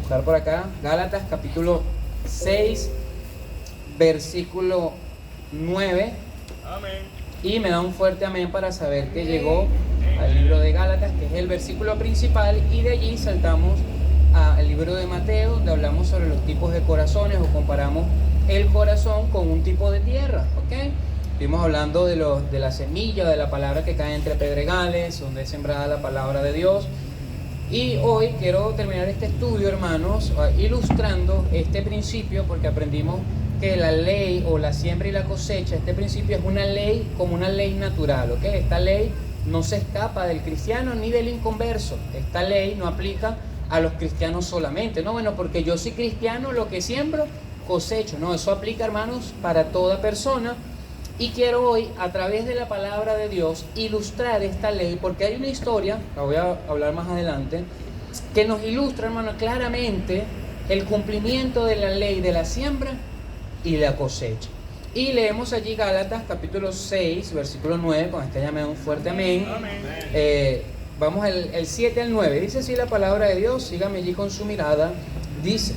buscar por acá, Gálatas capítulo 6, versículo 9. Amén. Y me da un fuerte amén para saber que llegó al libro de Gálatas, que es el versículo principal, y de allí saltamos al libro de Mateo, donde hablamos sobre los tipos de corazones o comparamos el corazón con un tipo de tierra, ¿ok? Estuvimos hablando de la semilla, de la palabra que cae entre pedregales, donde es sembrada la palabra de Dios. Y hoy quiero terminar este estudio, hermanos, ilustrando este principio, porque aprendimos que la ley o la siembra y la cosecha, este principio es una ley como una ley natural, ¿ok? Esta ley no se escapa del cristiano ni del inconverso. Esta ley no aplica a los cristianos solamente, ¿no? Bueno, porque yo soy cristiano, lo que siembro, cosecho, ¿no? Eso aplica, hermanos, para toda persona. Y quiero hoy, a través de la palabra de Dios, ilustrar esta ley, porque hay una historia, la voy a hablar más adelante, que nos ilustra, hermano, claramente el cumplimiento de la ley de la siembra y la cosecha. Y leemos allí Gálatas capítulo 6, versículo 9, con este llamado un fuerte amén. Vamos el 7 al 9, dice así la palabra de Dios, sígame allí con su mirada, dice: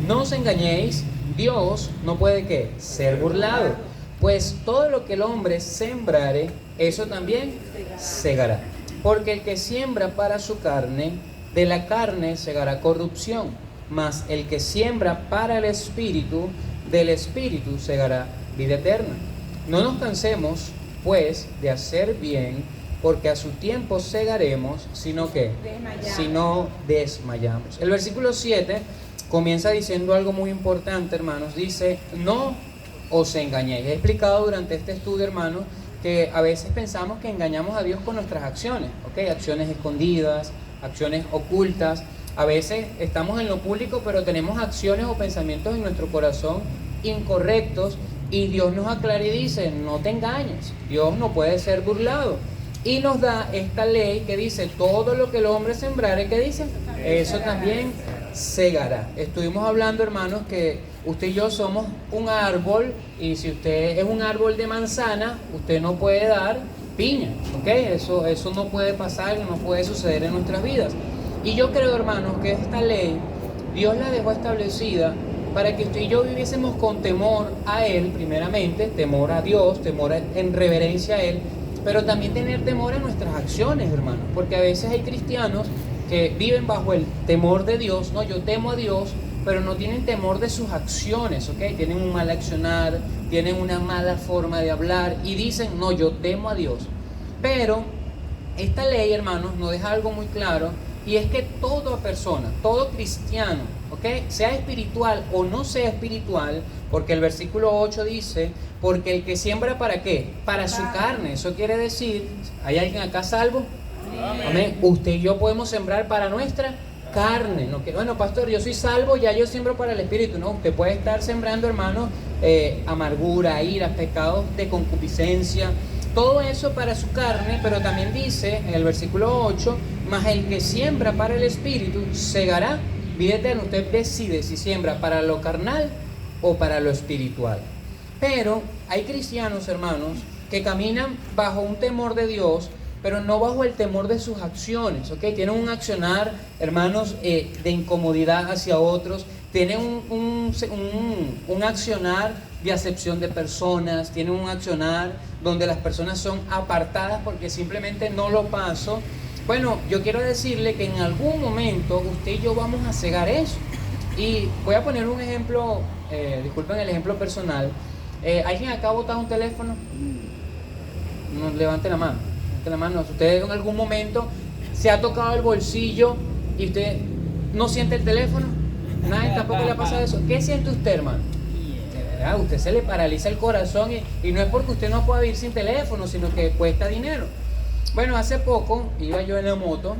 no os engañéis, Dios no puede ¿qué? Ser burlado. Pues todo lo que el hombre sembrare, eso también segará. Porque el que siembra para su carne, de la carne segará corrupción. Mas el que siembra para el Espíritu, del Espíritu segará vida eterna. No nos cansemos, pues, de hacer bien, porque a su tiempo segaremos, sino que, si no desmayamos. El versículo 7 comienza diciendo algo muy importante, hermanos. Dice: no os engañéis. He explicado durante este estudio, hermanos, que a veces pensamos que engañamos a Dios con nuestras acciones, ¿ok? Acciones escondidas, acciones ocultas. A veces estamos en lo público, pero tenemos acciones o pensamientos en nuestro corazón incorrectos, y Dios nos aclara y dice: no te engañes, Dios no puede ser burlado. Y nos da esta ley que dice: todo lo que el hombre sembrare, ¿qué dice? Eso también segará. Estuvimos hablando, hermanos, que usted y yo somos un árbol, y si usted es un árbol de manzana, usted no puede dar piña, ¿ok? Eso no puede pasar, no puede suceder en nuestras vidas. Y yo creo, hermanos, que esta ley Dios la dejó establecida para que usted y yo viviésemos con temor a Él, primeramente, temor a Dios, temor en reverencia a Él, pero también tener temor a nuestras acciones, hermanos, porque a veces hay cristianos que viven bajo el temor de Dios, ¿no? Yo temo a Dios, pero no tienen temor de sus acciones, ¿ok? Tienen un mal accionar, tienen una mala forma de hablar y dicen: no, yo temo a Dios. Pero esta ley, hermanos, nos deja algo muy claro, y es que toda persona, todo cristiano, ¿ok? Sea espiritual o no sea espiritual, porque el versículo 8 dice: porque el que siembra, ¿para qué? Para su carne. Eso quiere decir, ¿hay alguien acá salvo? Amén. Usted y yo podemos sembrar para nuestra carne, ¿no? Que, bueno, pastor, yo soy salvo, ya yo siembro para el espíritu. No, usted puede estar sembrando, hermano, amargura, ira, pecados de concupiscencia, todo eso para su carne. Pero también dice en el versículo 8: mas el que siembra para el espíritu segará vida eterna. Usted decide si siembra para lo carnal o para lo espiritual. Pero hay cristianos, hermanos, que caminan bajo un temor de Dios, pero no bajo el temor de sus acciones, ¿ok? Tienen un accionar, hermanos, de incomodidad hacia otros, tienen un accionar de acepción de personas, tienen un accionar donde las personas son apartadas porque simplemente no lo paso. Bueno, yo quiero decirle que en algún momento usted y yo vamos a cegar eso. Y voy a poner un ejemplo, disculpen el ejemplo personal. ¿Alguien acá ha botado un teléfono? No, levante la mano. Usted en algún momento se ha tocado el bolsillo y usted no siente el teléfono. Nadie tampoco le ha pasado eso. ¿Qué siente usted, hermano? De verdad, usted se le paraliza el corazón, y no es porque usted no pueda vivir sin teléfono, sino que cuesta dinero. Bueno, hace poco iba yo en la moto,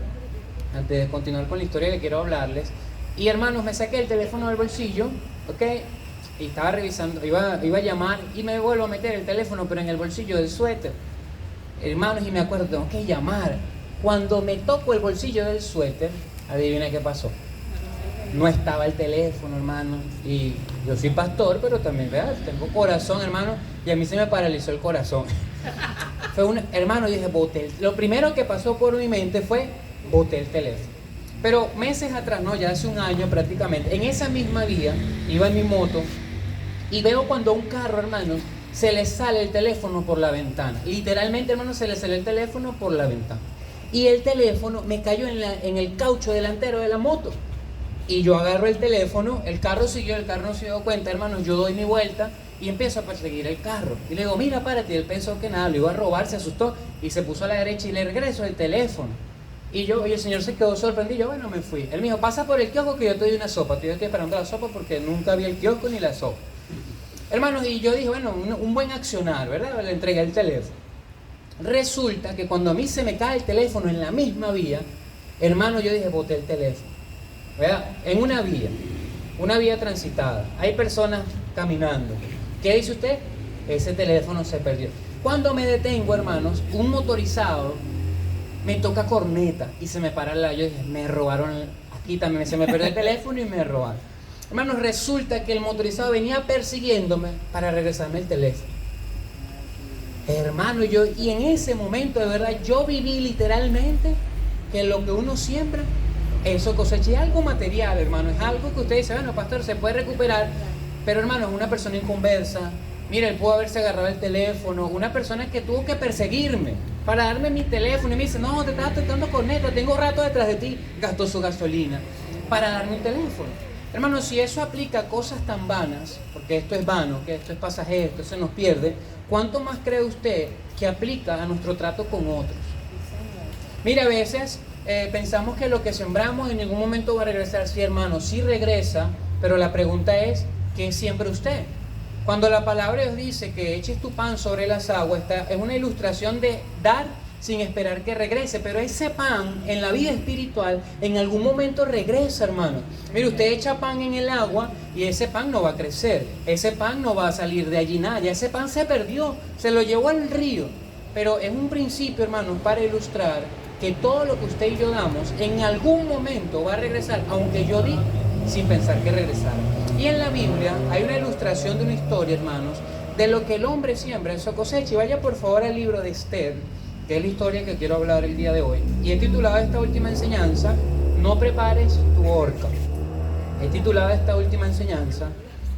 antes de continuar con la historia que quiero hablarles, y hermanos, me saqué el teléfono del bolsillo, ¿ok? Y estaba revisando, iba a llamar y me vuelvo a meter el teléfono, pero en el bolsillo del suéter. Hermanos, y me acuerdo, tengo que llamar. Cuando me toco el bolsillo del suéter, adivina qué pasó. No estaba el teléfono, hermano. Y yo soy pastor, pero también, ¿verdad? Tengo corazón, hermano, y a mí se me paralizó el corazón. Hermano, dije, boté. Lo primero que pasó por mi mente fue: boté el teléfono. Pero meses atrás, no, ya hace un año prácticamente, en esa misma vía, iba en mi moto y veo cuando a un carro, hermano, se le sale el teléfono por la ventana. Literalmente, hermano, se le sale el teléfono por la ventana. Y el teléfono me cayó en el caucho delantero de la moto. Y yo agarro el teléfono, el carro no se dio cuenta, hermano, yo doy mi vuelta y empiezo a perseguir el carro. Y le digo, mira, párate. Y él pensó que nada, lo iba a robar, se asustó y se puso a la derecha y le regreso el teléfono. Y el señor se quedó sorprendido, bueno, me fui. Él me dijo, pasa por el kiosco que yo te doy una sopa. Yo estoy esperando la sopa porque nunca vi el kiosco ni la sopa. Hermanos, y yo dije, bueno, un buen accionar, ¿verdad? Le entregué el teléfono. Resulta que cuando a mí se me cae el teléfono en la misma vía, hermano, yo dije, boté el teléfono. ¿Verdad? En una vía transitada. Hay personas caminando. ¿Qué dice usted? Ese teléfono se perdió. Cuando me detengo, hermanos, un motorizado me toca corneta y se me para el lado. Yo dije, me robaron, aquí también se me perdió el teléfono y me robaron. Hermanos, resulta que el motorizado venía persiguiéndome para regresarme el teléfono. Hermano, y en ese momento, de verdad, yo viví literalmente que lo que uno siembra, eso cosecha. Y algo material, hermano, es algo que usted dice, bueno, pastor, se puede recuperar, pero hermano, es una persona inconversa. Mira, él pudo haberse agarrado el teléfono, una persona que tuvo que perseguirme para darme mi teléfono y me dice, no, te estaba tocando corneta, tengo rato detrás de ti, gastó su gasolina para darme un teléfono. Hermano, si eso aplica a cosas tan vanas, porque esto es vano, que esto es pasajero, esto se nos pierde, ¿cuánto más cree usted que aplica a nuestro trato con otros? Mira, a veces pensamos que lo que sembramos en ningún momento va a regresar. Sí, hermano, sí regresa, pero la pregunta es, ¿qué siembra usted? Cuando la palabra de Dios dice que eches tu pan sobre las aguas, es una ilustración de dar sin esperar que regrese, pero ese pan en la vida espiritual en algún momento regresa, hermano. Mire, usted echa pan en el agua y ese pan no va a crecer, ese pan no va a salir de allí nada, ya ese pan se perdió, se lo llevó al río. Pero es un principio, hermano, para ilustrar que todo lo que usted y yo damos en algún momento va a regresar, aunque yo di sin pensar que regresara. Y en la Biblia hay una ilustración de una historia, hermanos, de lo que el hombre siembra en su cosecha. Y vaya por favor al libro de Esther, que es la historia que quiero hablar el día de hoy. Y he titulado esta última enseñanza, no prepares tu horca. He titulado esta última enseñanza,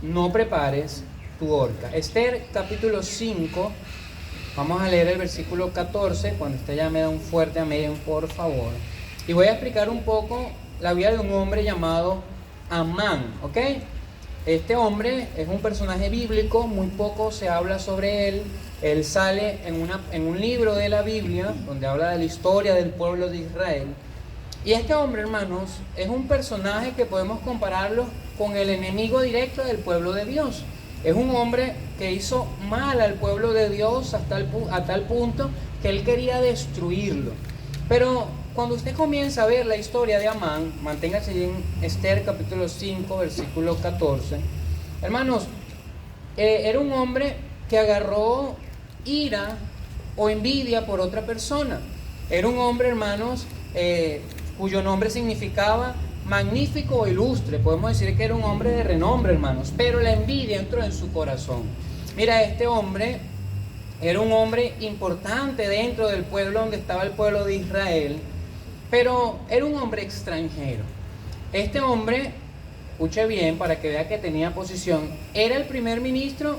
no prepares tu horca. Esther capítulo 5, vamos a leer el versículo 14, cuando usted ya me da un fuerte amén, por favor. Y voy a explicar un poco la vida de un hombre llamado Amán, ¿ok? Este hombre es un personaje bíblico, muy poco se habla sobre él. Él sale en un libro de la Biblia, donde habla de la historia del pueblo de Israel. Y este hombre, hermanos, es un personaje que podemos compararlo con el enemigo directo del pueblo de Dios. Es un hombre que hizo mal al pueblo de Dios a tal punto que él quería destruirlo. Pero cuando usted comienza a ver la historia de Amán, manténgase en Esther capítulo 5, versículo 14. Hermanos, era un hombre que agarró ira o envidia por otra persona. Era un hombre, hermanos, cuyo nombre significaba magnífico o ilustre. Podemos decir que era un hombre de renombre, hermanos, pero la envidia entró en su corazón. Mira, este hombre era un hombre importante dentro del pueblo donde estaba el pueblo de Israel, pero era un hombre extranjero. Este hombre, escuche bien para que vea que tenía posición, era el primer ministro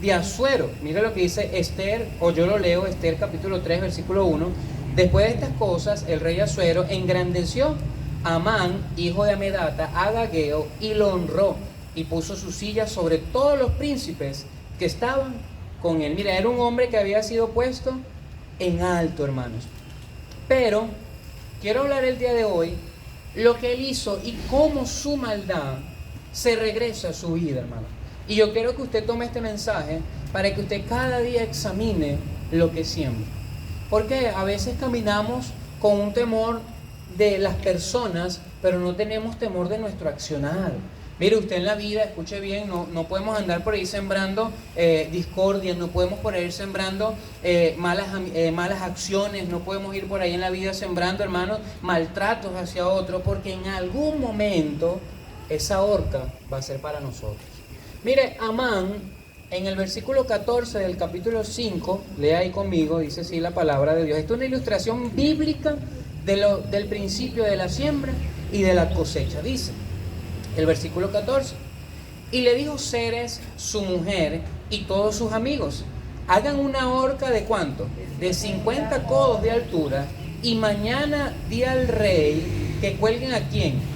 de Asuero. Mire lo que dice Esther, o yo lo leo, Esther capítulo 3, versículo 1. Después de estas cosas, el rey Asuero engrandeció a Amán, hijo de Amedata, a Agageo, y lo honró, y puso su silla sobre todos los príncipes que estaban con él. Mira, era un hombre que había sido puesto en alto, hermanos. Pero quiero hablar el día de hoy lo que él hizo y cómo su maldad se regresa a su vida, hermano. Y yo quiero que usted tome este mensaje para que usted cada día examine lo que siembra. Porque a veces caminamos con un temor de las personas, pero no tenemos temor de nuestro accionar. Mire, usted en la vida, escuche bien, no podemos andar por ahí sembrando discordia, no podemos por ahí sembrando malas acciones, no podemos ir por ahí en la vida sembrando, hermanos, maltratos hacia otro, porque en algún momento esa horca va a ser para nosotros. Mire, Amán, en el versículo 14 del capítulo 5, lea ahí conmigo, dice así la palabra de Dios. Esto es una ilustración bíblica del principio de la siembra y de la cosecha. Dice el versículo 14: y le dijo Zeres, su mujer, y todos sus amigos: hagan una horca de ¿cuánto? De 50 codos de altura, y mañana di al rey que cuelguen ¿a quién?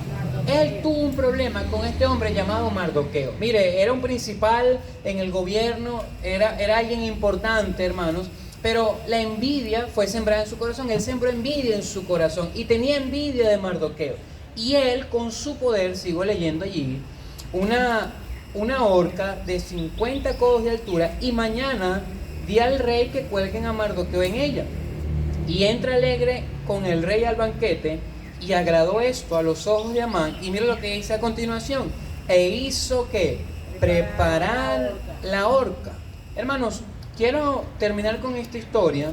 Él tuvo un problema con este hombre llamado Mardoqueo. Mire, era un principal en el gobierno, era alguien importante, hermanos, pero la envidia fue sembrada en su corazón. Él sembró envidia en su corazón y tenía envidia de Mardoqueo. Y él, con su poder, sigo leyendo allí, una horca de 50 codos de altura, y mañana di al rey que cuelguen a Mardoqueo en ella. Y entra alegre con el rey al banquete, y agradó esto a los ojos de Amán. Y mira lo que dice a continuación: e hizo que preparar la horca. Hermanos, quiero terminar con esta historia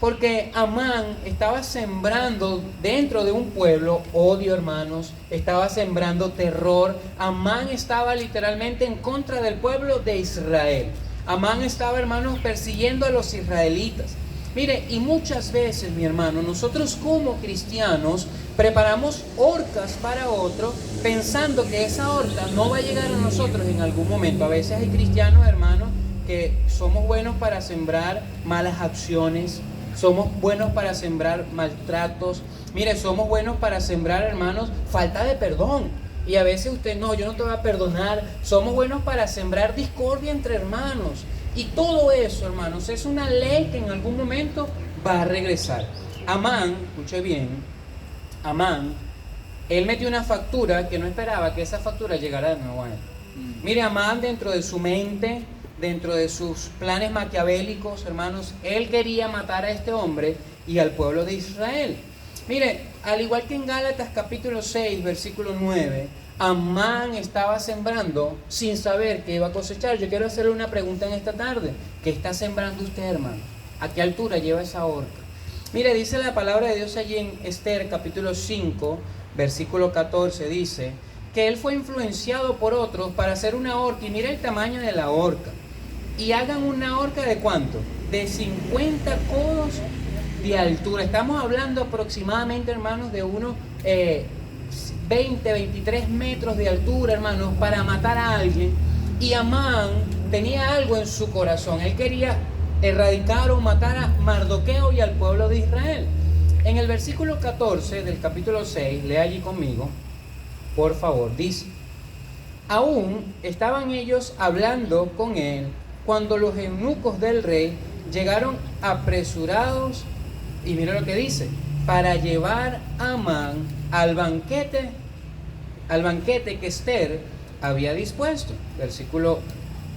porque Amán estaba sembrando dentro de un pueblo odio, hermanos, estaba sembrando terror. Amán estaba literalmente en contra del pueblo de Israel. Amán estaba, hermanos, persiguiendo a los israelitas. Mire, y muchas veces, mi hermano, nosotros como cristianos preparamos horcas para otro pensando que esa horca no va a llegar a nosotros en algún momento. A veces hay cristianos, hermanos, que somos buenos para sembrar malas acciones, somos buenos para sembrar maltratos. Mire, somos buenos para sembrar, hermanos, falta de perdón. Y a veces usted, no, yo no te voy a perdonar. Somos buenos para sembrar discordia entre hermanos. Y todo eso, hermanos, es una ley que en algún momento va a regresar. Amán, escuche bien, Amán, él metió una factura que no esperaba que esa factura llegara de nuevo a él. Mire, Amán, dentro de su mente, dentro de sus planes maquiavélicos, hermanos, él quería matar a este hombre y al pueblo de Israel. Mire, al igual que en Gálatas capítulo 6, versículo 9, Amán estaba sembrando sin saber que iba a cosechar. Yo quiero hacerle una pregunta en esta tarde. ¿Qué está sembrando usted, hermano? ¿A qué altura lleva esa horca? Mire, dice la palabra de Dios allí en Esther capítulo 5, versículo 14, dice que él fue influenciado por otros para hacer una horca. Y mire el tamaño de la horca. Y hagan una horca ¿de cuánto? De 50 codos de altura. Estamos hablando aproximadamente, hermanos, de unos 20, 23 metros de altura, hermanos, para matar a alguien. Y Amán tenía algo en su corazón. Él quería erradicar o matar a Mardoqueo y al pueblo de Israel. En el versículo 14 del capítulo 6, lea allí conmigo, por favor, dice: aún estaban ellos hablando con él cuando los eunucos del rey llegaron apresurados, y mira lo que dice, para llevar a Amán al banquete que Esther había dispuesto. Versículo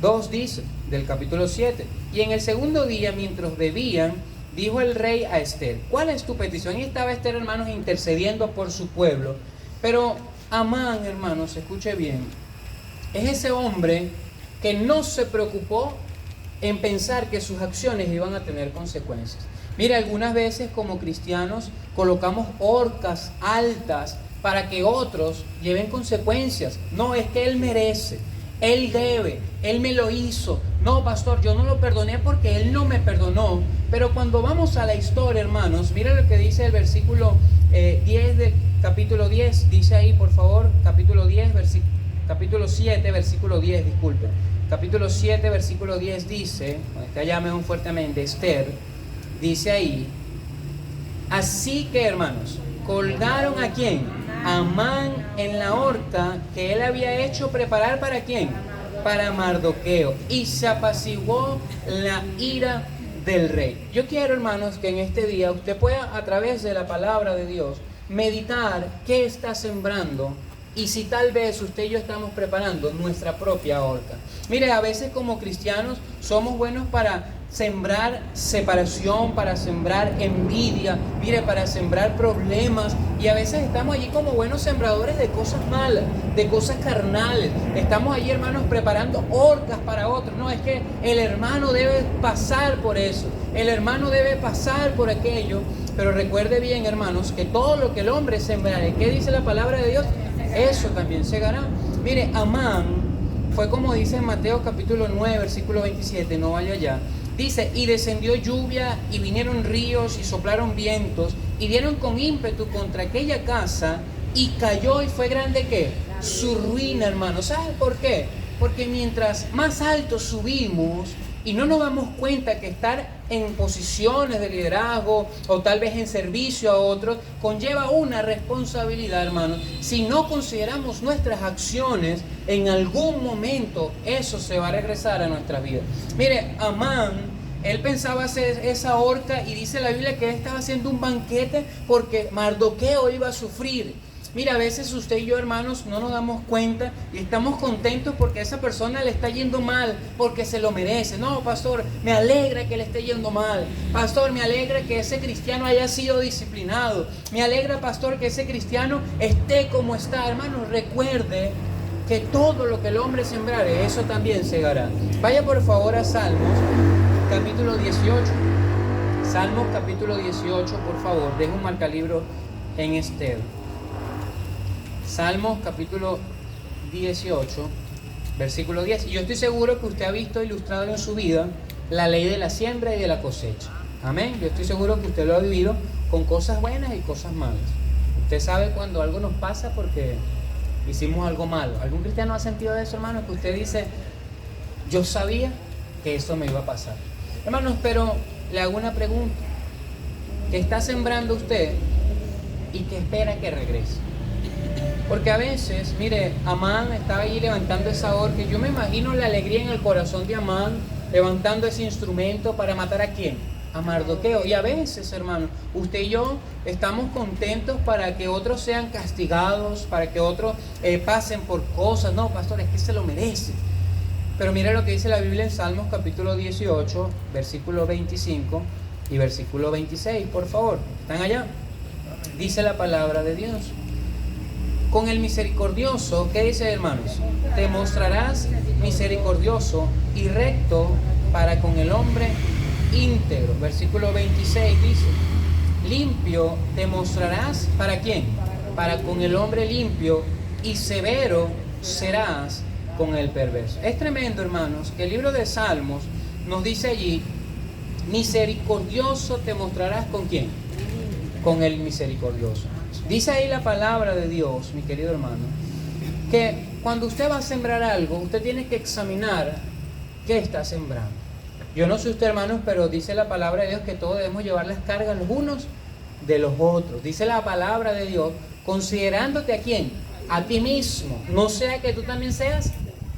2 dice, del capítulo 7: y en el segundo día, mientras bebían, dijo el rey a Esther: ¿cuál es tu petición? Y estaba Esther, hermanos, intercediendo por su pueblo. Pero Amán, hermanos, escuche bien, es ese hombre que no se preocupó en pensar que sus acciones iban a tener consecuencias. Mira, algunas veces como cristianos colocamos horcas altas para que otros lleven consecuencias. No, es que él merece, él debe, él me lo hizo. No, pastor, yo no lo perdoné porque él no me perdonó. Pero cuando vamos a la historia, hermanos, mira lo que dice el versículo 10 del capítulo 10. Dice ahí, por favor, capítulo 7, versículo 10, disculpen. Capítulo 7, versículo 10 dice, acá llame un fuertemente, Esther, dice ahí: así que, hermanos, colgaron ¿a quién? A Amán en la horca que él había hecho preparar ¿para quién? Para Mardoqueo. Y se apaciguó la ira del rey. Yo quiero, hermanos, que en este día usted pueda, a través de la palabra de Dios, meditar qué está sembrando y si tal vez usted y yo estamos preparando nuestra propia horca. Mire, a veces como cristianos somos buenos para sembrar separación, para sembrar envidia, mire, para sembrar problemas, y a veces estamos allí como buenos sembradores de cosas malas, de cosas carnales. Estamos allí, hermanos, preparando horcas para otros. No, es que el hermano debe pasar por eso, el hermano debe pasar por aquello. Pero recuerde bien, hermanos, que todo lo que el hombre sembrare, ¿qué dice la palabra de Dios? Eso también segará. Mire, Amán fue como dice en Mateo capítulo 9, versículo 27, no vaya allá. Dice: y descendió lluvia, y vinieron ríos, y soplaron vientos, y dieron con ímpetu contra aquella casa, Y cayó y fue grande ¿qué? Su ruina, hermano. ¿Sabes por qué? Porque mientras más alto subimos y no nos damos cuenta que estar en posiciones de liderazgo o tal vez en servicio a otros conlleva una responsabilidad, hermano. Si no consideramos nuestras acciones, en algún momento eso se va a regresar a nuestra vida. Mire, Amán, él pensaba hacer esa horca y dice la Biblia que él estaba haciendo un banquete porque Mardoqueo iba a sufrir. Mira, a veces usted y yo, hermanos, no nos damos cuenta y estamos contentos porque a esa persona le está yendo mal, porque se lo merece. No, pastor, me alegra que le esté yendo mal. Pastor, me alegra que ese cristiano haya sido disciplinado. Me alegra, pastor, que ese cristiano esté como está. Hermanos, recuerde que todo lo que el hombre sembrare, eso también segará. Vaya por favor a Salmos, capítulo 18. Salmos, capítulo 18, por favor. Deja un marcalibro en Esther. Salmos capítulo 18, versículo 10. Y yo estoy seguro que usted ha visto ilustrado en su vida la ley de la siembra y de la cosecha. Amén. Yo estoy seguro que usted lo ha vivido con cosas buenas y cosas malas. Usted sabe cuando algo nos pasa porque hicimos algo malo. ¿Algún cristiano ha sentido eso, hermano? Que usted dice, yo sabía que eso me iba a pasar. Hermanos, pero le hago una pregunta. ¿Qué está sembrando usted y qué espera que regrese? Porque a veces, mire, Amán estaba ahí levantando esa horca. Yo me imagino la alegría en el corazón de Amán levantando ese instrumento para matar ¿a quién? A Mardoqueo. Y a veces, hermano, usted y yo estamos contentos para que otros sean castigados, para que otros pasen por cosas. No, pastor, es que se lo merece. Pero mire lo que dice la Biblia en Salmos capítulo 18, versículo 25 y versículo 26, por favor. ¿Están allá? Dice la palabra de Dios. Con el misericordioso, ¿qué dice, hermanos? Te mostrarás misericordioso y recto para con el hombre íntegro. Versículo 26 dice, limpio te mostrarás, ¿para quién? Para con el hombre limpio, y severo serás con el perverso. Es tremendo, hermanos, que el libro de Salmos nos dice allí, misericordioso te mostrarás ¿con quién? Con el misericordioso. Dice ahí la palabra de Dios, mi querido hermano, que cuando usted va a sembrar algo, usted tiene que examinar qué está sembrando. Yo no sé usted, hermanos, pero dice la palabra de Dios que todos debemos llevar las cargas los unos de los otros. Dice la palabra de Dios, considerándote ¿a quién? A ti mismo. No sea que tú también seas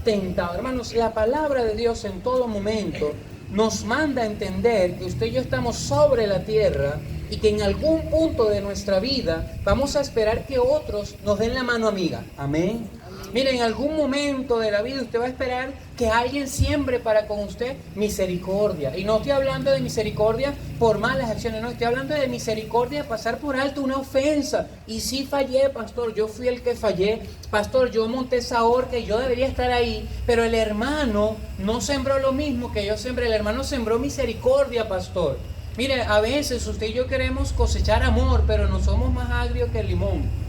tentado. Hermanos, la palabra de Dios en todo momento nos manda a entender que usted y yo estamos sobre la tierra y que en algún punto de nuestra vida vamos a esperar que otros nos den la mano amiga. Amén. Mire, en algún momento de la vida usted va a esperar que alguien siembre para con usted misericordia. Y no estoy hablando de misericordia por malas acciones, no, estoy hablando de misericordia de pasar por alto una ofensa. Y sí fallé, pastor, yo fui el que fallé. Pastor, yo monté esa horca y yo debería estar ahí. Pero el hermano no sembró lo mismo que yo sembré. El hermano sembró misericordia, pastor. Mire, a veces usted y yo queremos cosechar amor, pero no somos más agrios que el limón.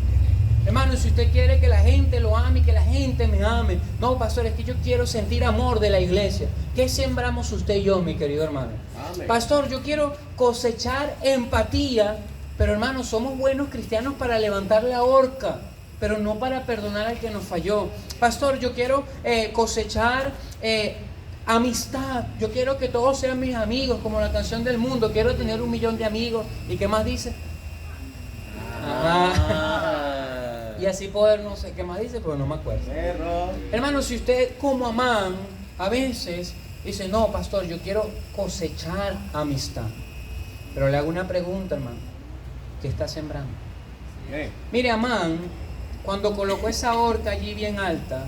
Hermano, si usted quiere que la gente lo ame y que la gente me ame, no, pastor, es que yo quiero sentir amor de la iglesia. ¿Qué sembramos usted y yo, mi querido hermano? Amén. Pastor, yo quiero cosechar empatía, pero hermano, somos buenos cristianos para levantar la horca, pero no para perdonar al que nos falló. Pastor, yo quiero cosechar amistad. Yo quiero que todos sean mis amigos, como la canción del mundo. Quiero tener 1 millón de amigos. ¿Y qué más dice? Y así poder, no sé qué más dice, pero no me acuerdo. Hermano, si usted como Amán a veces dice, no, pastor, yo quiero cosechar amistad, pero le hago una pregunta, hermano, ¿qué está sembrando? Mire, Amán, cuando colocó esa horca allí bien alta,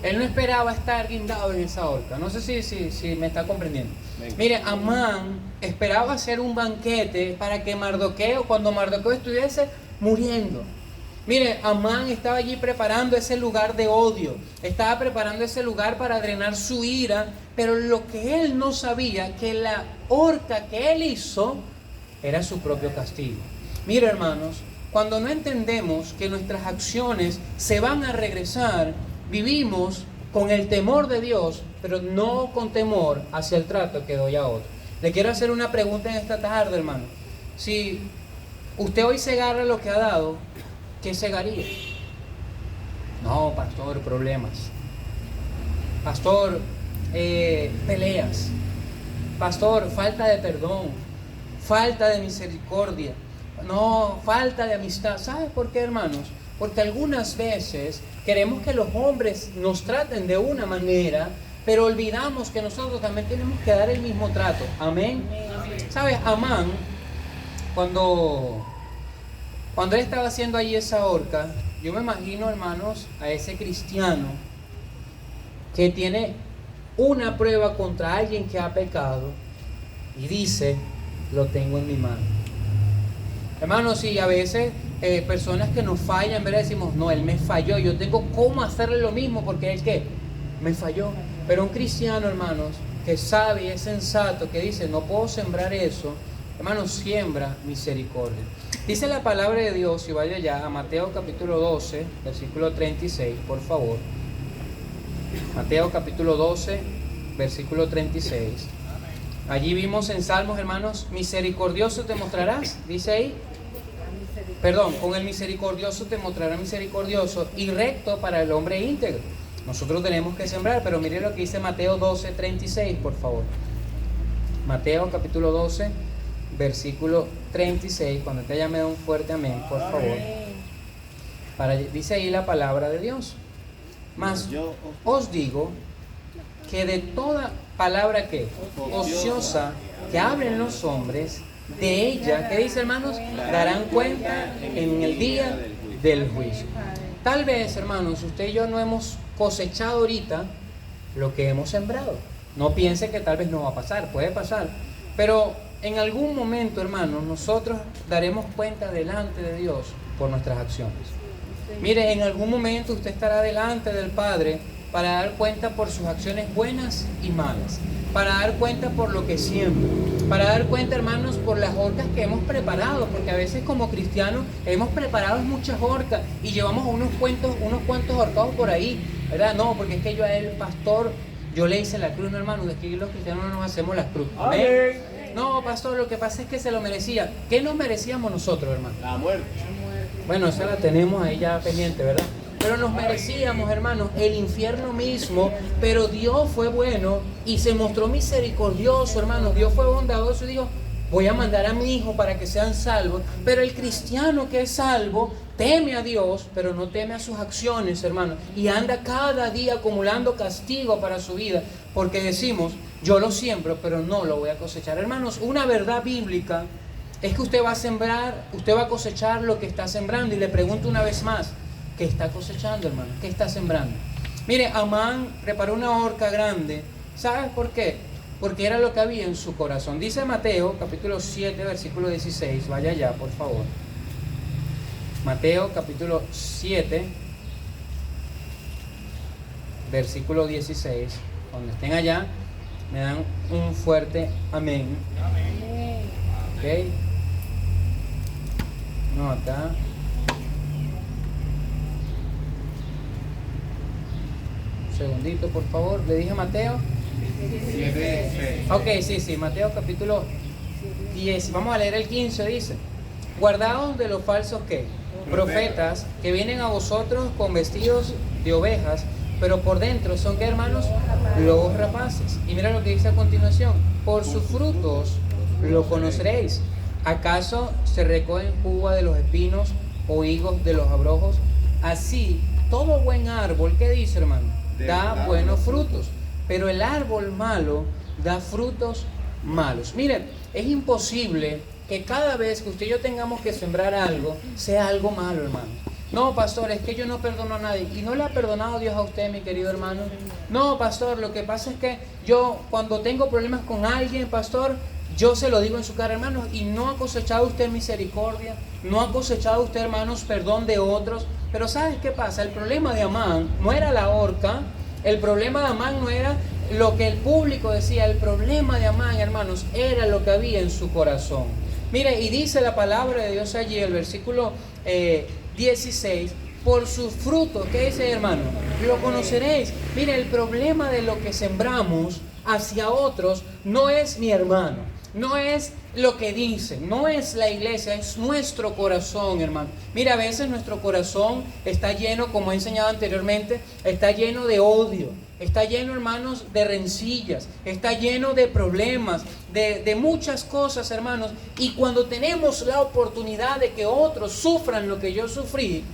él no esperaba estar guindado en esa horca. No sé si me está comprendiendo. Mire, Amán esperaba hacer un banquete para que Mardoqueo, cuando Mardoqueo estuviese muriendo. Mire, Amán estaba allí preparando ese lugar de odio, estaba preparando ese lugar para drenar su ira, pero lo que él no sabía, que la horca que él hizo era su propio castigo. Mire, hermanos, cuando no entendemos que nuestras acciones se van a regresar, vivimos con el temor de Dios, pero no con temor hacia el trato que doy a otro. Le quiero hacer una pregunta en esta tarde, hermano. Si usted hoy se agarra lo que ha dado, ¿qué cegaría? No, pastor, problemas. Pastor, peleas. Pastor, falta de perdón. Falta de misericordia. No, falta de amistad. ¿Sabes por qué, hermanos? Porque algunas veces queremos que los hombres nos traten de una manera, pero olvidamos que nosotros también tenemos que dar el mismo trato. Amén. ¿Sabes? Amán, cuando él estaba haciendo ahí esa horca, yo me imagino, hermanos, a ese cristiano que tiene una prueba contra alguien que ha pecado y dice, lo tengo en mi mano. Hermanos, y a veces personas que nos fallan, ¿verdad? Decimos, no, él me falló, yo tengo cómo hacerle lo mismo porque él, ¿qué? Me falló. Pero un cristiano, hermanos, que sabe y es sensato, que dice, no puedo sembrar eso, hermanos, siembra misericordia. Dice la palabra de Dios, y vaya ya a Mateo capítulo 12, versículo 36, por favor. Mateo capítulo 12, versículo 36. Allí vimos en Salmos, hermanos, misericordioso te mostrarás, dice ahí. Perdón, con el misericordioso te mostrará misericordioso y recto para el hombre íntegro. Nosotros tenemos que sembrar, pero mire lo que dice Mateo 12, 36, por favor. Mateo capítulo 12, versículo 36, cuando te llame un fuerte amén, por favor. Dice ahí la palabra de Dios. Mas os digo que de toda palabra que ociosa que hablen los hombres, de ella, ¿qué dice, hermanos? Darán cuenta en el día del juicio. Tal vez, hermanos, usted y yo no hemos cosechado ahorita lo que hemos sembrado. No piense que tal vez no va a pasar, puede pasar. Pero en algún momento, hermanos, nosotros daremos cuenta delante de Dios por nuestras acciones. Mire, en algún momento usted estará delante del Padre para dar cuenta por sus acciones buenas y malas, para dar cuenta por lo que siembra, para dar cuenta, hermanos, por las horcas que hemos preparado, porque a veces como cristianos hemos preparado muchas horcas y llevamos unos cuantos horcados por ahí, ¿verdad? No, porque es que yo a él, pastor, yo le hice la cruz, no, hermano, de que los cristianos no nos hacemos la cruz. ¿Amén? No, pastor, lo que pasa es que se lo merecía. ¿Qué nos merecíamos nosotros, hermano? La muerte. Bueno, esa la tenemos ahí ya pendiente, ¿verdad? Pero nos merecíamos, hermanos, el infierno mismo, pero Dios fue bueno y se mostró misericordioso, hermanos. Dios fue bondadoso y dijo, voy a mandar a mi hijo para que sean salvos. Pero el cristiano que es salvo teme a Dios, pero no teme a sus acciones, hermanos. Y anda cada día acumulando castigo para su vida, porque decimos, yo lo siembro, pero no lo voy a cosechar. Hermanos, una verdad bíblica es que usted va a sembrar, usted va a cosechar lo que está sembrando. Y le pregunto una vez más, ¿qué está cosechando, hermano? ¿Qué está sembrando? Mire, Amán preparó una horca grande. ¿Sabes por qué? Porque era lo que había en su corazón. Dice Mateo, capítulo 7, versículo 16. Vaya allá, por favor. Mateo, capítulo 7, versículo 16. Cuando estén allá, me dan un fuerte amén. ¿Ok? No, acá. Segundito, por favor. Le dije Mateo 7. Ok, sí, Mateo capítulo 10. Vamos a leer el 15, dice: guardaos de los falsos ¿qué? Profetas que vienen a vosotros con vestidos de ovejas, pero por dentro son ¿qué, hermanos? Lobos rapaces. Y mira lo que dice a continuación: por sus frutos lo conoceréis. ¿Acaso se recogen uvas de los espinos o higos de los abrojos? Así, todo buen árbol, ¿qué dice, hermano? Da buenos frutos, pero el árbol malo da frutos malos. Miren, es imposible que cada vez que usted y yo tengamos que sembrar algo, sea algo malo, hermano. No, pastor, es que yo no perdono a nadie. ¿Y no le ha perdonado Dios a usted, mi querido hermano? No, pastor, lo que pasa es que yo cuando tengo problemas con alguien, pastor, yo se lo digo en su cara, hermanos, y no ha cosechado usted misericordia, no ha cosechado usted, hermanos, perdón de otros. Pero ¿sabes qué pasa? El problema de Amán no era la horca, el problema de Amán no era lo que el público decía, el problema de Amán, hermanos, era lo que había en su corazón. Mire, y dice la palabra de Dios allí, el versículo 16, por sus frutos, ¿qué dice, hermano? Lo conoceréis. Mire, el problema de lo que sembramos hacia otros no es mi hermano. no es lo que dicen, no es la iglesia, es nuestro corazón, hermano. Mira, a veces nuestro corazón está lleno, como he enseñado anteriormente, está lleno de odio, está lleno, hermanos, de rencillas, está lleno de problemas, de muchas cosas, hermanos. Y cuando tenemos la oportunidad de que otros sufran lo que yo sufrí,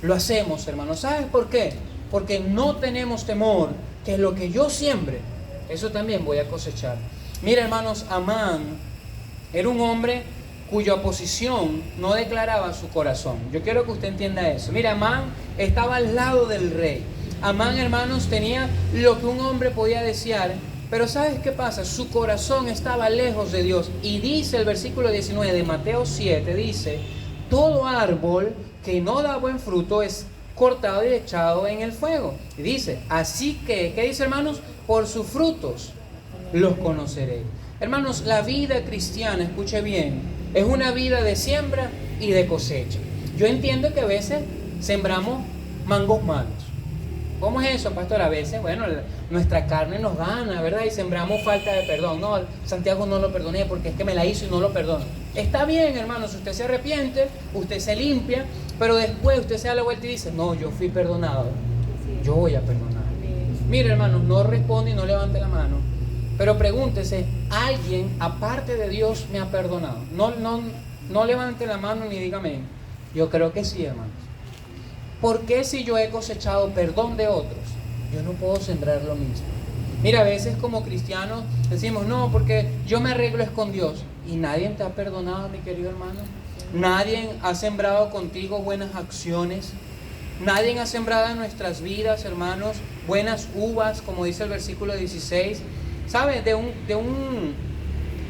lo hacemos, hermanos. ¿Sabes por qué? Porque no tenemos temor que lo que yo siembre, eso también voy a cosechar. Mira, hermanos, Amán era un hombre cuya oposición no declaraba su corazón. Yo quiero que usted entienda eso. Mira, Amán estaba al lado del rey. Amán, hermanos, tenía lo que un hombre podía desear, pero ¿sabes qué pasa? Su corazón estaba lejos de Dios. Y dice el versículo 19 de Mateo 7, dice: todo árbol que no da buen fruto es cortado y echado en el fuego. Y dice, así que, ¿qué dice, hermanos? Por sus frutos los conoceréis. Hermanos, la vida cristiana, escuche bien, es una vida de siembra y de cosecha. Yo entiendo que a veces sembramos mangos malos. ¿Cómo es eso, pastor? A veces, bueno, nuestra carne nos gana, ¿verdad? Y sembramos falta de perdón. No, Santiago no lo perdoné porque es que me la hizo y no lo perdono. Está bien, hermanos, usted se arrepiente, usted se limpia, pero después usted se da la vuelta y dice, no, yo fui perdonado, yo voy a perdonar. Mire, hermanos, no responde y no levante la mano, pero pregúntese, ¿alguien aparte de Dios me ha perdonado? No levante la mano ni dígame. Yo creo que sí, hermanos. ¿Por qué si yo he cosechado perdón de otros, yo no puedo sembrar lo mismo? Mira, a veces como cristianos decimos, no, porque yo me arreglo es con Dios. ¿Y nadie te ha perdonado, mi querido hermano? ¿Nadie ha sembrado contigo buenas acciones? ¿Nadie ha sembrado en nuestras vidas, hermanos, buenas uvas, como dice el versículo 16? ¿Sabe?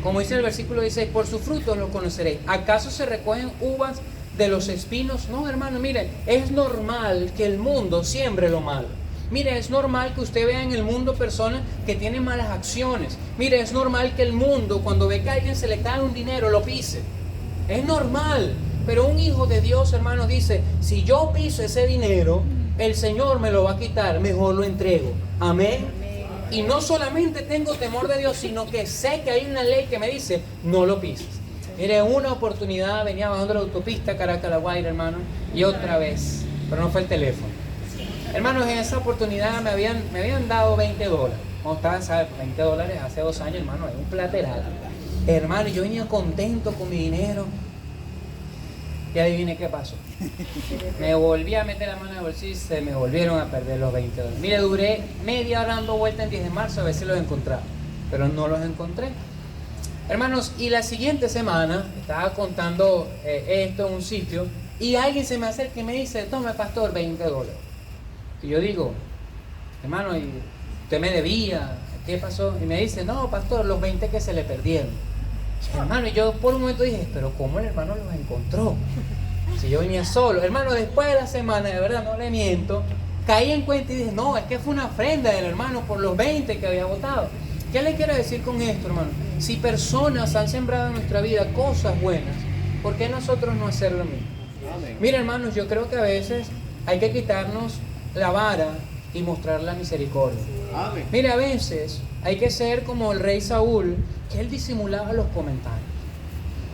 Como dice el versículo 16, por sus frutos los conoceréis. ¿Acaso se recogen uvas de los espinos? No, hermano, mire, es normal que el mundo siembre lo malo. Mire, es normal que usted vea en el mundo personas que tienen malas acciones. Mire, es normal que el mundo, cuando ve que a alguien se le cae un dinero, lo pise. Es normal. Pero un hijo de Dios, hermano, dice, si yo piso ese dinero, el Señor me lo va a quitar, mejor lo entrego. Amén. Y no solamente tengo temor de Dios, sino que sé que hay una ley que me dice, no lo pises. Mire, una oportunidad, venía bajando la autopista Caracas-La Guaira, hermano, y otra vez, pero no fue el teléfono. Hermanos, en esa oportunidad me habían dado $20. Como ustedes saben, $20 hace 2 años, hermano, es un plateral. Hermano, yo venía contento con mi dinero. Y adivine qué pasó. Me volví a meter la mano en el bolsillo y se me volvieron a perder los $20. Mire, duré media hora dando vuelta en 10 de marzo a ver si los encontraba, pero no los encontré. Hermanos, y la siguiente semana estaba contando esto en un sitio y alguien se me acerca y me dice, tome, pastor, $20. Y yo digo, hermano, ¿y usted me debía? ¿Qué pasó? Y me dice, no, pastor, los 20 que se le perdieron. Hermano, y yo por un momento dije, pero ¿cómo el hermano los encontró? Si yo venía solo. Hermano, después de la semana, de verdad, no le miento, caí en cuenta y dije, no, es que fue una ofrenda del hermano por los 20 que había votado. ¿Qué le quiero decir con esto, hermano? Si personas han sembrado en nuestra vida cosas buenas, ¿por qué nosotros no hacer lo mismo? Mira, hermanos, yo creo que a veces hay que quitarnos la vara y mostrar la misericordia. Mira, a veces hay que ser como el rey Saúl, que él disimulaba los comentarios.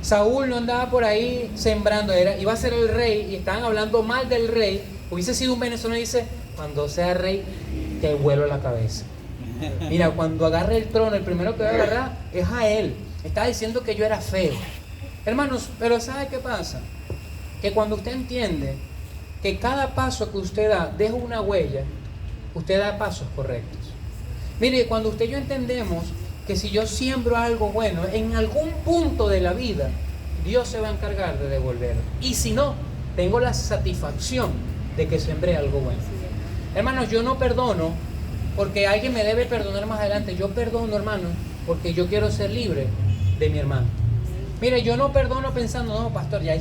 Saúl no andaba por ahí sembrando, iba a ser el rey y estaban hablando mal del rey. Hubiese sido un venezolano y dice, cuando sea rey, te vuelo la cabeza. Mira, cuando agarre el trono, el primero que va a agarrar es a él. Estaba diciendo que yo era feo. Hermanos, pero ¿sabe qué pasa? Que cuando usted entiende que cada paso que usted da deja una huella, usted da pasos correctos. Mire, cuando usted y yo entendemos que si yo siembro algo bueno, en algún punto de la vida, Dios se va a encargar de devolverlo. Y si no, tengo la satisfacción de que sembré algo bueno. Hermanos, yo no perdono porque alguien me debe perdonar más adelante. Yo perdono, hermano, porque yo quiero ser libre de mi hermano. Mire, yo no perdono pensando, no, pastor, ya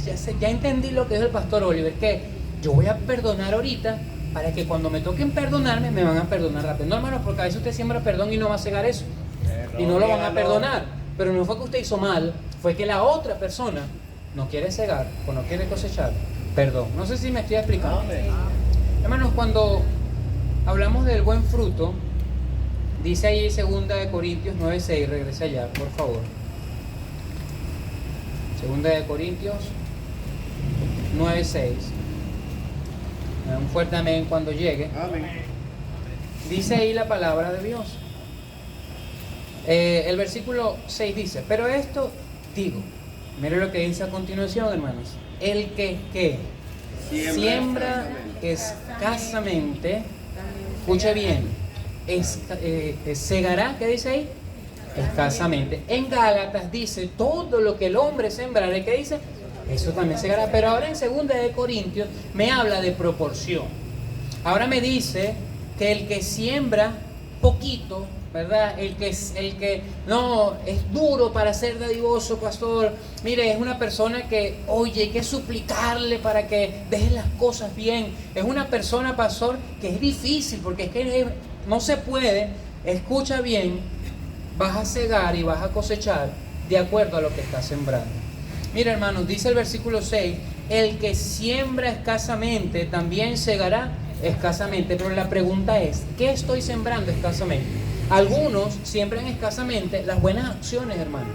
entendí lo que es el pastor Oliver, que yo voy a perdonar ahorita para que cuando me toquen perdonarme, me van a perdonar rápido. No, hermano, porque a veces usted siembra perdón y no va a cegar eso. Y no lo van a perdonar. Pero no fue que usted hizo mal, fue que la otra persona no quiere cegar o no quiere cosechar perdón. No sé si me estoy explicando. Hermanos, cuando hablamos del buen fruto, dice ahí 2 Corintios 9:6, regrese allá, por favor. Segunda de Corintios 9:6. Un fuerte amén cuando llegue. Amén. Dice ahí la palabra de Dios. El versículo 6 dice, pero esto digo, mire lo que dice a continuación, hermanos. El que siembra escasamente, escuche bien, segará, ¿qué dice ahí? Escasamente. En Gálatas dice, todo lo que el hombre sembrare, ¿qué dice? Eso también segará. Pero ahora en segunda de Corintios me habla de proporción. Ahora me dice que el que siembra poquito, ¿verdad? El que no es duro para ser dadivoso, pastor. Mire, es una persona que, oye, hay que suplicarle para que deje las cosas bien. Es una persona, pastor, que es difícil porque es que no se puede. Escucha bien, vas a cegar y vas a cosechar de acuerdo a lo que estás sembrando. Mira, hermanos, dice el versículo 6, el que siembra escasamente también segará escasamente. Pero la pregunta es, ¿qué estoy sembrando escasamente? Algunos siembran escasamente las buenas acciones, hermano.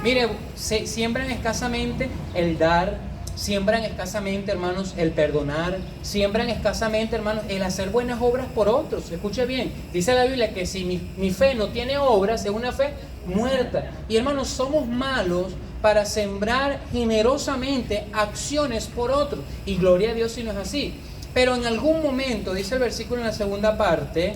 Mire, siembran escasamente el dar, siembran escasamente, hermanos, el perdonar, siembran escasamente, hermanos, el hacer buenas obras por otros. Escuche bien, dice la Biblia que si mi fe no tiene obras, es una fe muerta. Y hermanos, somos malos para sembrar generosamente acciones por otros. Y gloria a Dios si no es así. Pero en algún momento, dice el versículo en la segunda parte,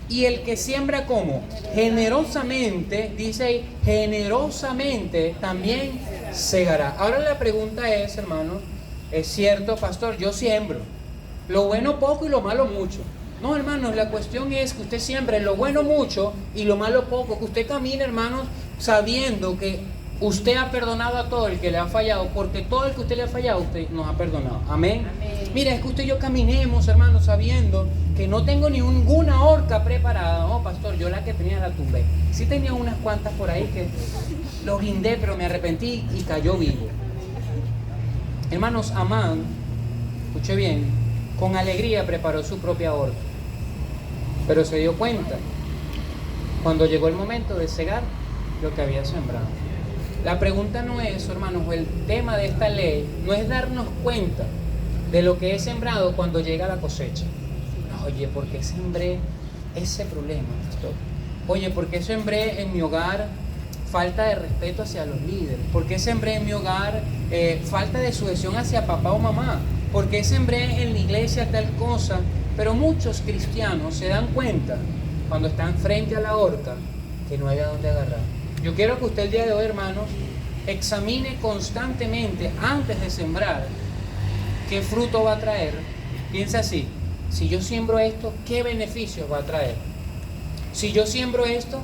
y el que siembra como generosamente, dice ahí, generosamente también segará. Ahora la pregunta es, hermano, es cierto, pastor, yo siembro lo bueno poco y lo malo mucho. No, hermanos, la cuestión es que usted siembre lo bueno mucho y lo malo poco, que usted camine, hermanos, sabiendo que usted ha perdonado a todo el que le ha fallado, porque todo el que usted le ha fallado, usted nos ha perdonado. Amén. Mira, es que usted y yo caminemos, hermanos, sabiendo que no tengo ninguna horca preparada. No, pastor, yo la que tenía la tumbé. Sí tenía unas cuantas por ahí que lo guindé, pero me arrepentí y cayó vivo. Hermanos, Amán, escuche bien, con alegría preparó su propia horca, pero se dio cuenta cuando llegó el momento de cegar lo que había sembrado. La pregunta no es, hermanos, o el tema de esta ley no es darnos cuenta de lo que he sembrado cuando llega la cosecha. Oye, ¿por qué sembré ese problema, pastor? Oye, ¿por qué sembré en mi hogar falta de respeto hacia los líderes? ¿Por qué sembré en mi hogar falta de sujeción hacia papá o mamá? ¿Por qué sembré en la iglesia tal cosa? Pero muchos cristianos se dan cuenta cuando están frente a la horca que no hay a dónde agarrar. Yo quiero que usted el día de hoy, hermanos, examine constantemente antes de sembrar qué fruto va a traer. Piensa así, si yo siembro esto, ¿qué beneficios va a traer? Si yo siembro esto,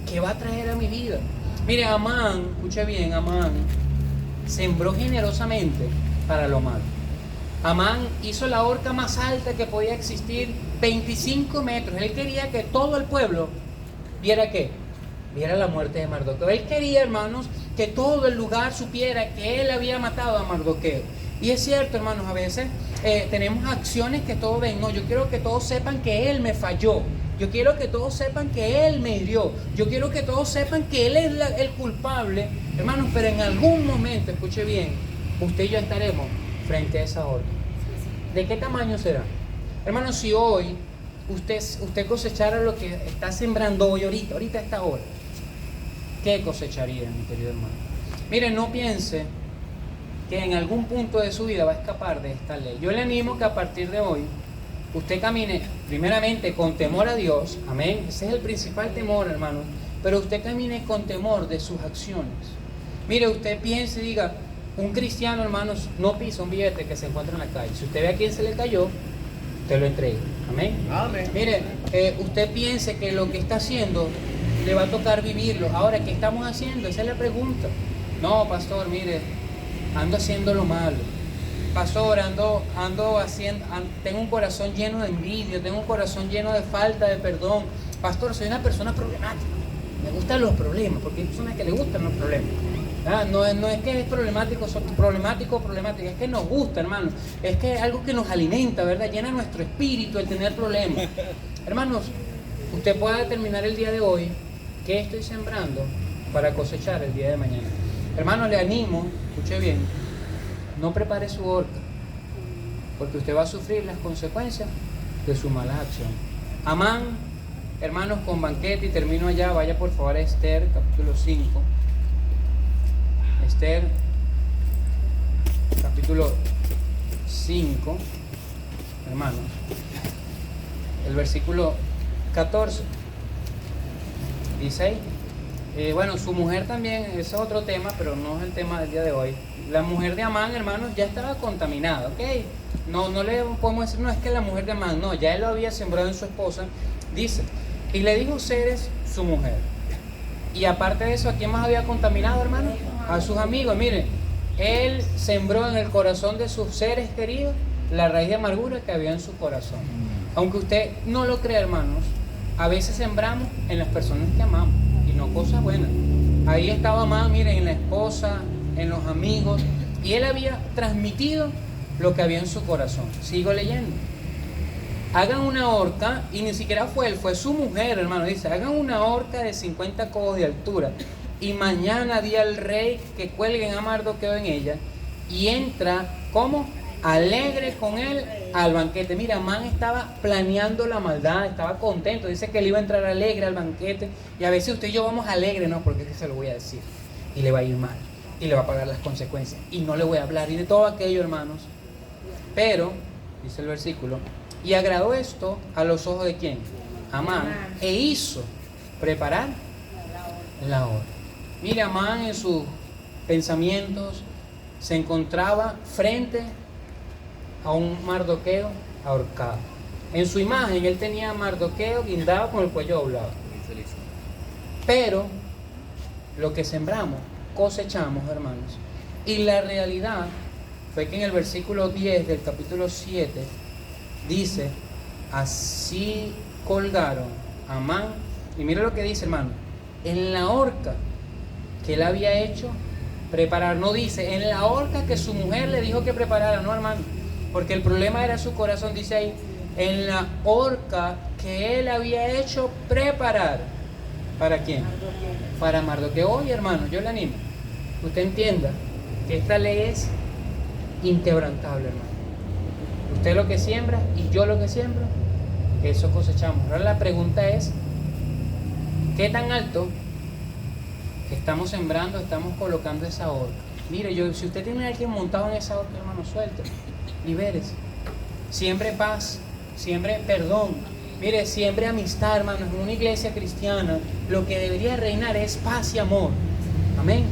¿qué va a traer a mi vida? Mire, Amán, escuche bien, Amán sembró generosamente para lo malo. Amán hizo la horca más alta que podía existir, 25 metros. Él quería que todo el pueblo viera ¿qué? Viera la muerte de Mardoqueo. Él quería, hermanos, que todo el lugar supiera que él había matado a Mardoqueo. Y es cierto, hermanos, a veces tenemos acciones que todos ven. No, yo quiero que todos sepan que él me falló. Yo quiero que todos sepan que él me hirió. Yo quiero que todos sepan que él es el culpable. Hermanos, pero en algún momento, escuche bien, usted y yo estaremos frente a esa horca. ¿De qué tamaño será? Hermanos, si hoy usted cosechara lo que está sembrando hoy, ahorita a esta hora, ¿qué cosecharía, mi querido hermano? Mire, no piense que en algún punto de su vida va a escapar de esta ley. Yo le animo que a partir de hoy usted camine primeramente con temor a Dios, amén, ese es el principal temor, hermano, pero usted camine con temor de sus acciones. Mire, usted piense y diga, un cristiano, hermanos, no pisa un billete que se encuentra en la calle. Si usted ve a quién se le cayó, usted lo entrega, amén. Amén. Mire, usted piense que lo que está haciendo le va a tocar vivirlo. Ahora, ¿qué estamos haciendo? Esa es la pregunta. No, pastor, mire, ando haciendo lo malo. Pastor, ando haciendo, tengo un corazón lleno de envidia, tengo un corazón lleno de falta de perdón. Pastor, soy una persona problemática. Me gustan los problemas, porque hay personas que le gustan los problemas. No es que es problemático, es que nos gusta, hermanos. Es que es algo que nos alimenta, ¿verdad? Llena nuestro espíritu el tener problemas. Hermanos, usted puede determinar el día de hoy qué estoy sembrando para cosechar el día de mañana. Hermanos, le animo escuche bien, no prepare su horca, porque usted va a sufrir las consecuencias de su mala acción. Amán, hermanos, con banquete, y termino allá, vaya por favor a Esther, capítulo 5. Esther, capítulo 5, hermanos, el versículo 14, dice ahí, bueno, su mujer también, ese es otro tema, pero no es el tema del día de hoy. La mujer de Amán, hermanos, ya estaba contaminada, ¿ok? No le podemos decir, no, es que la mujer de Amán, no, ya él lo había sembrado en su esposa. Dice, y le dijo Zeres, su mujer. Y aparte de eso, ¿a quién más había contaminado, hermano? A sus amigos. Miren, él sembró en el corazón de sus seres queridos la raíz de amargura que había en su corazón. Aunque usted no lo crea, hermanos, a veces sembramos en las personas que amamos, y no cosas buenas. Ahí estaba Amán, miren, en la esposa, en los amigos, y él había transmitido lo que había en su corazón. Sigo leyendo. Hagan una horca, y ni siquiera fue él, fue su mujer, hermano. Dice, hagan una horca de 50 codos de altura, y mañana di al rey que cuelguen a Mardoqueo en ella, y entra, ¿cómo? Alegre con él al banquete. Mira, Amán estaba planeando la maldad, estaba contento, dice que él iba a entrar alegre al banquete, y a veces usted y yo vamos alegre, no, porque es que se lo voy a decir, y le va a ir mal, y le va a pagar las consecuencias, y no le voy a hablar, y de todo aquello, hermanos. Pero, dice el versículo, y agradó esto a los ojos de ¿quién? Amán, e hizo preparar la horca. Mira, Amán en sus pensamientos se encontraba frente a un Mardoqueo ahorcado. En su imagen él tenía a Mardoqueo guindado con el cuello doblado. Pero lo que sembramos, cosechamos, hermanos. Y la realidad fue que en el versículo 10 del capítulo 7 dice, así colgaron a Amán, y mira lo que dice, hermano, en la horca que él había hecho preparar. No dice, en la horca que su mujer le dijo que preparara, no, hermano, porque el problema era su corazón. Dice ahí, en la horca que él había hecho preparar. ¿Para quién? Para Mardoqueo. Oye, hermano, yo le animo, usted entienda que esta ley es inquebrantable, hermano. Usted lo que siembra y yo lo que siembro, eso cosechamos. Ahora la pregunta es, ¿qué tan alto estamos sembrando, estamos colocando esa horca? Mire, si usted tiene a alguien montado en esa horca, hermano, suelte, libérese. Siembre paz, siembre perdón. Mire, siembre amistad, hermanos. En una iglesia cristiana lo que debería reinar es paz y amor. Amén.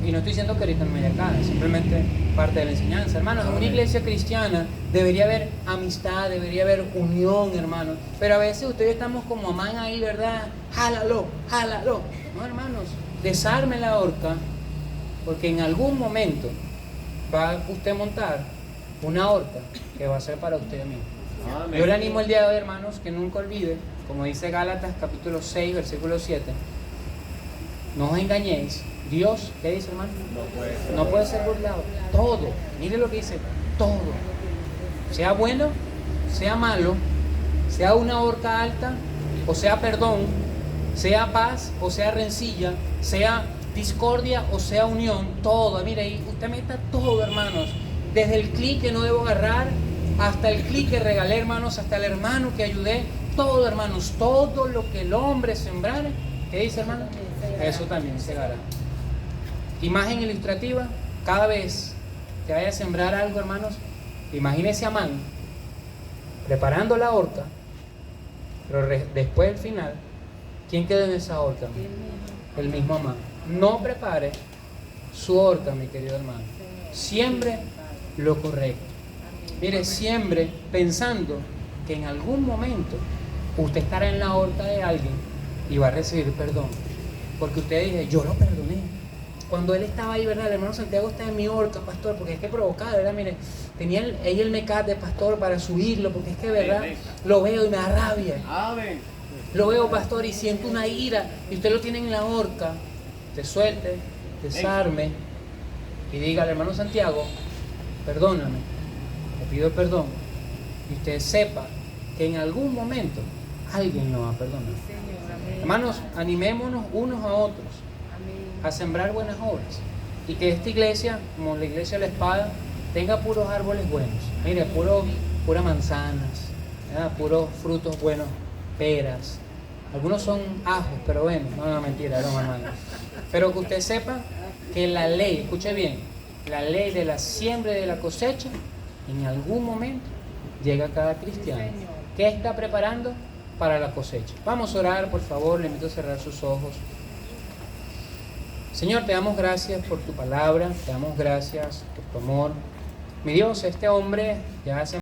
Y no estoy diciendo que ahorita no me haya acá, es simplemente parte de la enseñanza. Hermanos, en una iglesia cristiana debería haber amistad, debería haber unión, hermanos. Pero a veces ustedes estamos como Amán ahí, ¿verdad? Jálalo, jálalo. No, hermanos, desarme la horca, porque en algún momento va usted a montar una horca que va a ser para usted mismo. Amén. Yo le animo el día de hoy, hermanos, que nunca olvide, como dice Gálatas capítulo 6, versículo 7, no os engañéis. Dios, ¿qué dice, hermano? No puede ser burlado. Todo, mire lo que dice, todo, sea bueno, sea malo, sea una horca alta, o sea perdón, sea paz, o sea rencilla, sea discordia, o sea unión, todo. Mire, ahí usted meta todo, hermanos, desde el clic que no debo agarrar, hasta el clic que regalé, hermanos, hasta el hermano que ayudé, todo, hermanos, todo lo que el hombre sembrare, ¿qué dice, hermano? Eso también segará. Imagen ilustrativa, cada vez que vaya a sembrar algo, hermanos, imagínese a Amán preparando la horca, pero después del final, ¿quién quedó en esa horca? El mismo Amán. No prepare su horca, mi querido hermano. Siembre lo correcto. Mire, siembre pensando que en algún momento usted estará en la horca de alguien y va a recibir perdón. Porque usted dice, yo lo perdoné. Cuando él estaba ahí, ¿verdad? El hermano Santiago está en mi horca, pastor, porque es que provocaba, ¿verdad? Mire, tenía ahí el mecate, pastor, para subirlo, porque es que, ¿verdad? Lo veo y me da rabia. Amén. Lo veo, pastor, y siento una ira, y usted lo tiene en la horca. Te suelte, desarme, y diga al hermano Santiago, perdóname, le pido perdón, y usted sepa que en algún momento alguien lo va a perdonar. Hermanos, animémonos unos a otros a sembrar buenas obras. y que esta iglesia, como la iglesia de la espada, tenga puros árboles buenos. Mire, puras manzanas, ¿verdad? Puros frutos buenos, peras. Algunos son ajos, pero bueno, no, mentira, no, hermano. Pero que usted sepa que la ley, escuche bien, la ley de la siembra y de la cosecha, en algún momento llega a cada cristiano. ¿Qué está preparando para la cosecha? Vamos a orar, por favor, le invito a cerrar sus ojos. Señor, te damos gracias por tu palabra, te damos gracias por tu amor. Mi Dios, este hombre ya hace